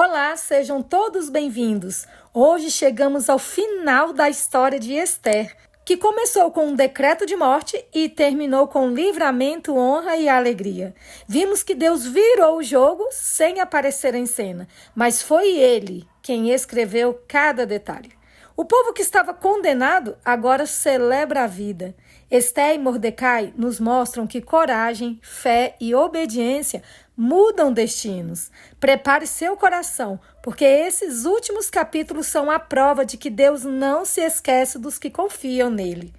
Olá, sejam todos bem-vindos. Hoje chegamos ao final da história de Ester, que começou com um decreto de morte e terminou com livramento, honra e alegria. Vimos que Deus virou o jogo sem aparecer em cena, mas foi Ele quem escreveu cada detalhe. O povo que estava condenado agora celebra a vida. Ester e Mordecai nos mostram que coragem, fé e obediência mudam destinos. Prepare seu coração, porque esses últimos capítulos são a prova de que Deus não se esquece dos que confiam nele.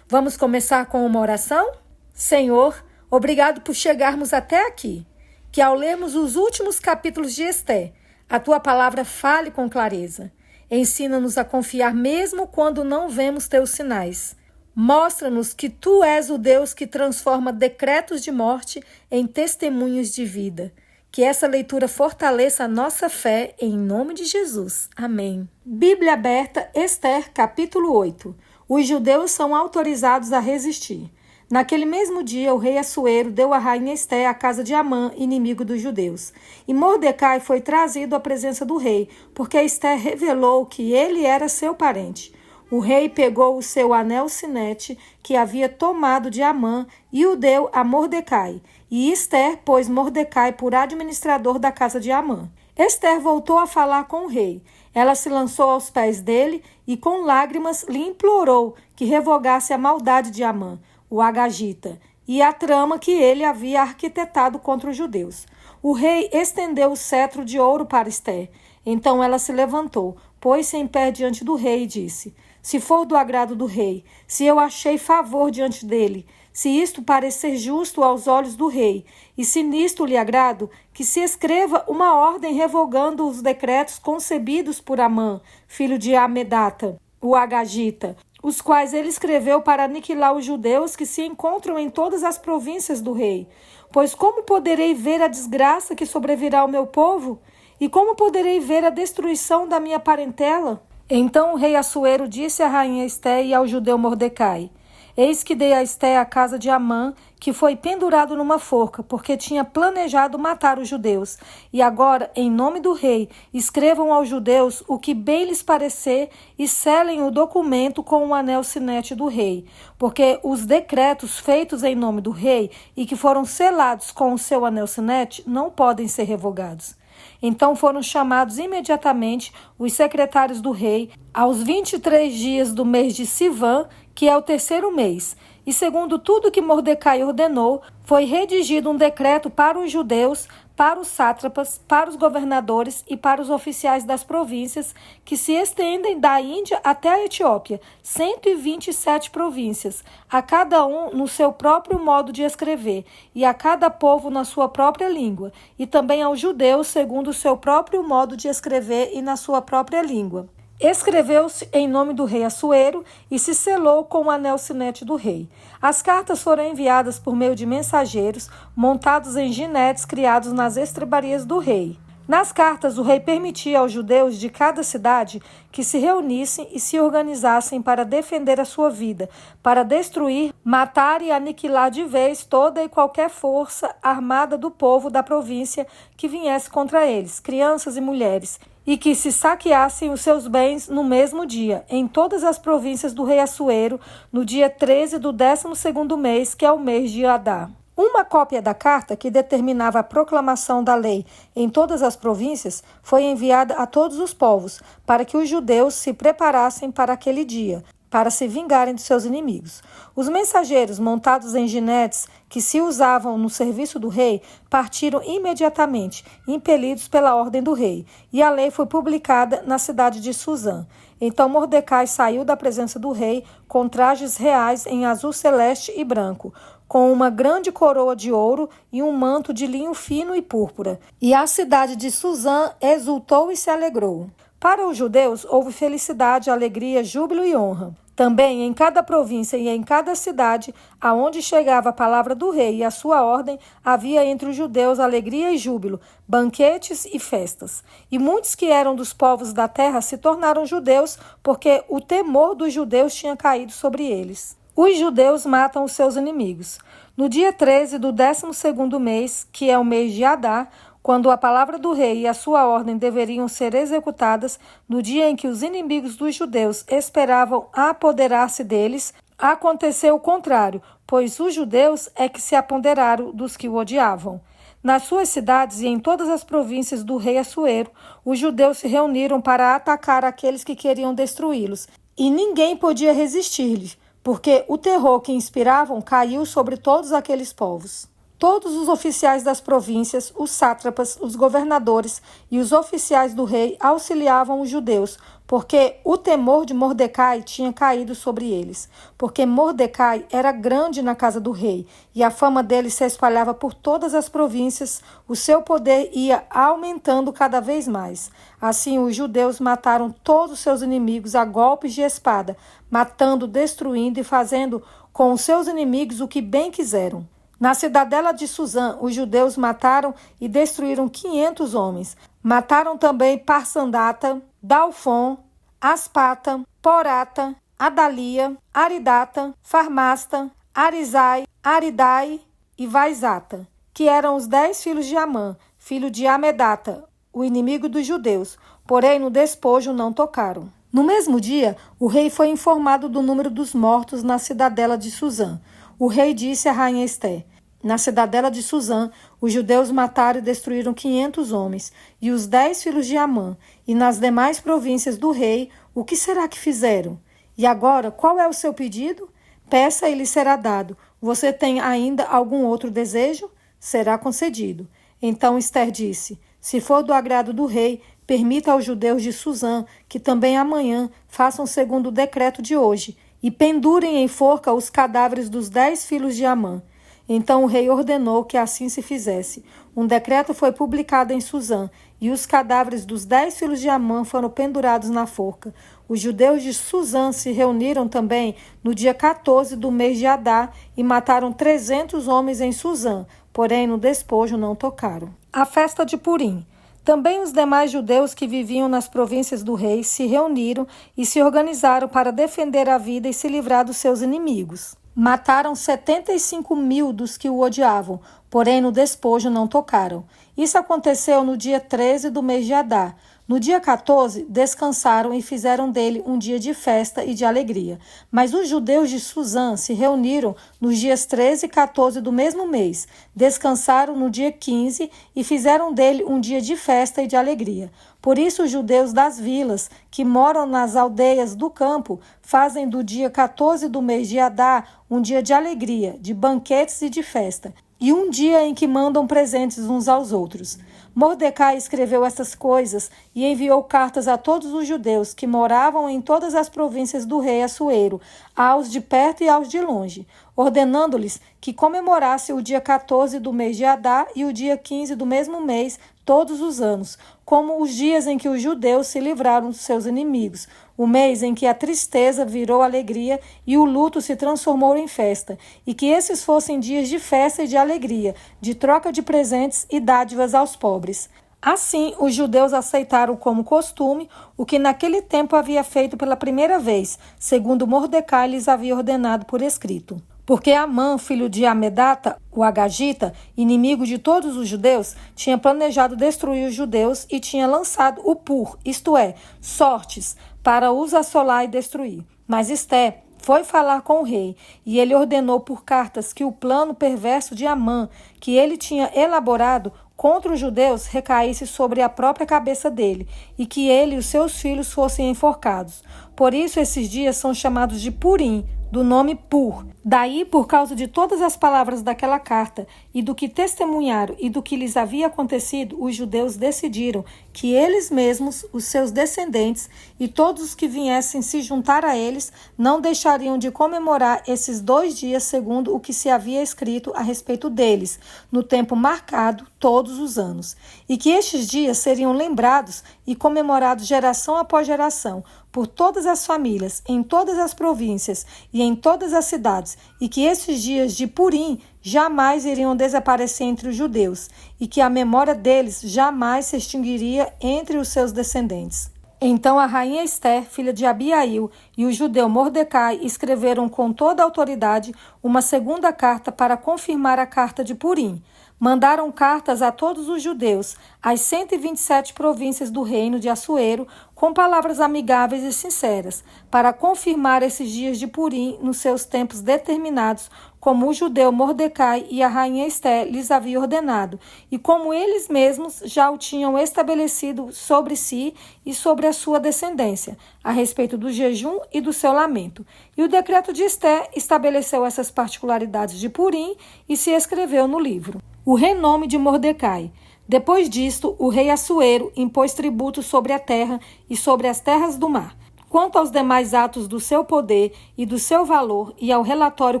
Vamos começar com uma oração? Senhor, obrigado por chegarmos até aqui. Que ao lermos os últimos capítulos de Ester, a tua palavra fale com clareza. Ensina-nos a confiar mesmo quando não vemos teus sinais. Mostra-nos que tu és o Deus que transforma decretos de morte em testemunhos de vida. Que essa leitura fortaleça a nossa fé em nome de Jesus. Amém. Bíblia aberta, Ester, capítulo 8. Os judeus são autorizados a resistir. Naquele mesmo dia, o rei Assuero deu a rainha Ester à casa de Amã, inimigo dos judeus. E Mordecai foi trazido à presença do rei, porque Ester revelou que ele era seu parente. O rei pegou o seu anel sinete, que havia tomado de Amã, e o deu a Mordecai. E Ester pôs Mordecai por administrador da casa de Amã. Ester voltou a falar com o rei. Ela se lançou aos pés dele e com lágrimas lhe implorou que revogasse a maldade de Amã, o agagita, e a trama que ele havia arquitetado contra os judeus. O rei estendeu o cetro de ouro para Ester. Então ela se levantou, pôs-se em pé diante do rei e disse: Se for do agrado do rei, se eu achei favor diante dele, se isto parecer justo aos olhos do rei, e se nisto lhe agrado, que se escreva uma ordem revogando os decretos concebidos por Amã, filho de Amedata, o agagita, os quais ele escreveu para aniquilar os judeus que se encontram em todas as províncias do rei. Pois como poderei ver a desgraça que sobrevirá ao meu povo? E como poderei ver a destruição da minha parentela? Então o rei Assuero disse à rainha Ester e ao judeu Mordecai: Eis que dei a Ester a casa de Amã, que foi pendurado numa forca, porque tinha planejado matar os judeus. E agora, em nome do rei, escrevam aos judeus o que bem lhes parecer e selem o documento com o anel sinete do rei. Porque os decretos feitos em nome do rei e que foram selados com o seu anel sinete não podem ser revogados. Então foram chamados imediatamente os secretários do rei aos 23 dias do mês de Sivan, que é o terceiro mês. E segundo tudo que Mordecai ordenou, foi redigido um decreto para os judeus, para os sátrapas, para os governadores e para os oficiais das províncias, que se estendem da Índia até a Etiópia, 127 províncias, a cada um no seu próprio modo de escrever, e a cada povo na sua própria língua, e também aos judeus segundo o seu próprio modo de escrever e na sua própria língua. Escreveu-se em nome do rei Assuero e se selou com o anel sinete do rei. As cartas foram enviadas por meio de mensageiros montados em jinetes criados nas estrebarias do rei. Nas cartas, o rei permitia aos judeus de cada cidade que se reunissem e se organizassem para defender a sua vida, para destruir, matar e aniquilar de vez toda e qualquer força armada do povo da província que viesse contra eles, crianças e mulheres, e que se saqueassem os seus bens no mesmo dia, em todas as províncias do rei Assuero, no dia 13 do 12º mês, que é o mês de Adar. Uma cópia da carta, que determinava a proclamação da lei em todas as províncias, foi enviada a todos os povos, para que os judeus se preparassem para aquele dia, para se vingarem dos seus inimigos. Os mensageiros montados em jinetes que se usavam no serviço do rei partiram imediatamente, impelidos pela ordem do rei, e a lei foi publicada na cidade de Suzã. Então Mordecai saiu da presença do rei com trajes reais em azul celeste e branco, com uma grande coroa de ouro e um manto de linho fino e púrpura. E a cidade de Suzã exultou e se alegrou. Para os judeus houve felicidade, alegria, júbilo e honra. Também em cada província e em cada cidade, aonde chegava a palavra do rei e a sua ordem, havia entre os judeus alegria e júbilo, banquetes e festas. E muitos que eram dos povos da terra se tornaram judeus, porque o temor dos judeus tinha caído sobre eles. Os judeus matam os seus inimigos. No dia 13 do 12º mês, que é o mês de Adar, quando a palavra do rei e a sua ordem deveriam ser executadas, no dia em que os inimigos dos judeus esperavam apoderar-se deles, aconteceu o contrário, pois os judeus é que se apoderaram dos que o odiavam. Nas suas cidades e em todas as províncias do rei Assuero, os judeus se reuniram para atacar aqueles que queriam destruí-los, e ninguém podia resistir-lhes, porque o terror que inspiravam caiu sobre todos aqueles povos. Todos os oficiais das províncias, os sátrapas, os governadores e os oficiais do rei auxiliavam os judeus, porque o temor de Mordecai tinha caído sobre eles. Porque Mordecai era grande na casa do rei, e a fama dele se espalhava por todas as províncias, o seu poder ia aumentando cada vez mais. Assim, os judeus mataram todos os seus inimigos a golpes de espada, matando, destruindo e fazendo com os seus inimigos o que bem quiseram. Na cidadela de Suzã, os judeus mataram e destruíram 500 homens. Mataram também Parsandata, Dalfon, Aspata, Porata, Adalia, Aridata, Farmasta, Arizai, Aridai e Vaizata, que eram os 10 filhos de Amã, filho de Amedata, o inimigo dos judeus, porém no despojo não tocaram. No mesmo dia, o rei foi informado do número dos mortos na cidadela de Suzã. O rei disse à rainha Ester: na cidadela de Suzã, os judeus mataram e destruíram 500 homens, e os 10 filhos de Amã, e nas demais províncias do rei, o que será que fizeram? E agora, qual é o seu pedido? Peça e lhe será dado. Você tem ainda algum outro desejo? Será concedido. Então Ester disse: se for do agrado do rei, permita aos judeus de Suzã que também amanhã façam segundo o decreto de hoje, e pendurem em forca os cadáveres dos 10 filhos de Amã. Então o rei ordenou que assim se fizesse. Um decreto foi publicado em Suzã, e os cadáveres dos 10 filhos de Amã foram pendurados na forca. Os judeus de Suzã se reuniram também no dia 14 do mês de Adar e mataram 300 homens em Suzã, porém no despojo não tocaram. A festa de Purim. Também os demais judeus que viviam nas províncias do rei se reuniram e se organizaram para defender a vida e se livrar dos seus inimigos. Mataram 75.000 dos que o odiavam, porém no despojo não tocaram. Isso aconteceu no dia 13 do mês de Adar. No dia 14, descansaram e fizeram dele um dia de festa e de alegria. Mas os judeus de Suzã se reuniram nos dias 13 e 14 do mesmo mês. Descansaram no dia 15 e fizeram dele um dia de festa e de alegria. Por isso os judeus das vilas, que moram nas aldeias do campo, fazem do dia 14 do mês de Adar um dia de alegria, de banquetes e de festa, e um dia em que mandam presentes uns aos outros. Mordecai escreveu essas coisas e enviou cartas a todos os judeus que moravam em todas as províncias do rei Assuero, aos de perto e aos de longe, ordenando-lhes que comemorassem o dia 14 do mês de Adar e o dia 15 do mesmo mês, todos os anos, como os dias em que os judeus se livraram dos seus inimigos, o mês em que a tristeza virou alegria e o luto se transformou em festa, e que esses fossem dias de festa e de alegria, de troca de presentes e dádivas aos pobres. Assim, os judeus aceitaram como costume o que naquele tempo havia feito pela primeira vez, segundo Mordecai lhes havia ordenado por escrito. Porque Amã, filho de Amedata, o Agagita, inimigo de todos os judeus, tinha planejado destruir os judeus e tinha lançado o pur, isto é, sortes, para os assolar e destruir. Mas Ester foi falar com o rei, e ele ordenou por cartas que o plano perverso de Amã, que ele tinha elaborado contra os judeus, recaísse sobre a própria cabeça dele, e que ele e os seus filhos fossem enforcados. Por isso esses dias são chamados de Purim, do nome Pur. Daí, por causa de todas as palavras daquela carta e do que testemunharam e do que lhes havia acontecido, os judeus decidiram que eles mesmos, os seus descendentes e todos os que viessem se juntar a eles, não deixariam de comemorar esses 2 dias segundo o que se havia escrito a respeito deles, no tempo marcado todos os anos, e que estes dias seriam lembrados e comemorados geração após geração, por todas as famílias, em todas as províncias e em todas as cidades, e que esses dias de Purim jamais iriam desaparecer entre os judeus, e que a memória deles jamais se extinguiria entre os seus descendentes. Então a rainha Ester, filha de Abiail, e o judeu Mordecai escreveram com toda a autoridade uma segunda carta para confirmar a carta de Purim. mandaram cartas a todos os judeus, às 127 províncias do reino de Assuero, com palavras amigáveis e sinceras, para confirmar esses dias de Purim nos seus tempos determinados, como o judeu Mordecai e a rainha Esté lhes haviam ordenado, e como eles mesmos já o tinham estabelecido sobre si e sobre a sua descendência, a respeito do jejum e do seu lamento. E o decreto de Esté estabeleceu essas particularidades de Purim e se escreveu no livro. O renome de Mordecai. Depois disto, o rei Assuero impôs tributo sobre a terra e sobre as terras do mar. Quanto aos demais atos do seu poder e do seu valor e ao relatório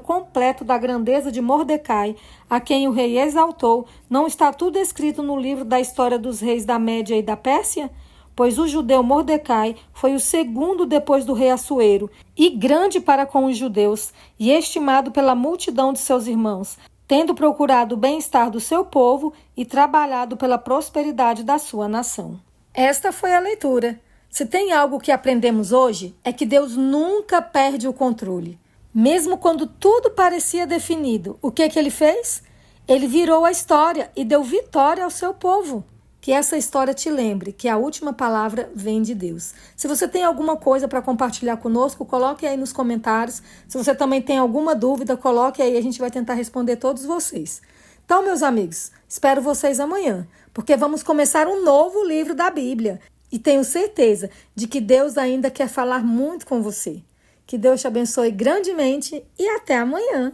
completo da grandeza de Mordecai, a quem o rei exaltou, não está tudo escrito no livro da história dos reis da Média e da Pérsia? Pois o judeu Mordecai foi o segundo depois do rei Assuero, e grande para com os judeus, e estimado pela multidão de seus irmãos, tendo procurado o bem-estar do seu povo e trabalhado pela prosperidade da sua nação. Esta foi a leitura. Se tem algo que aprendemos hoje, é que Deus nunca perde o controle. Mesmo quando tudo parecia definido, o que ele fez? Ele virou a história e deu vitória ao seu povo. Que essa história te lembre que a última palavra vem de Deus. Se você tem alguma coisa para compartilhar conosco, coloque aí nos comentários. Se você também tem alguma dúvida, coloque aí, a gente vai tentar responder todos vocês. Então, meus amigos, espero vocês amanhã, porque vamos começar um novo livro da Bíblia. E tenho certeza de que Deus ainda quer falar muito com você. Que Deus te abençoe grandemente e até amanhã.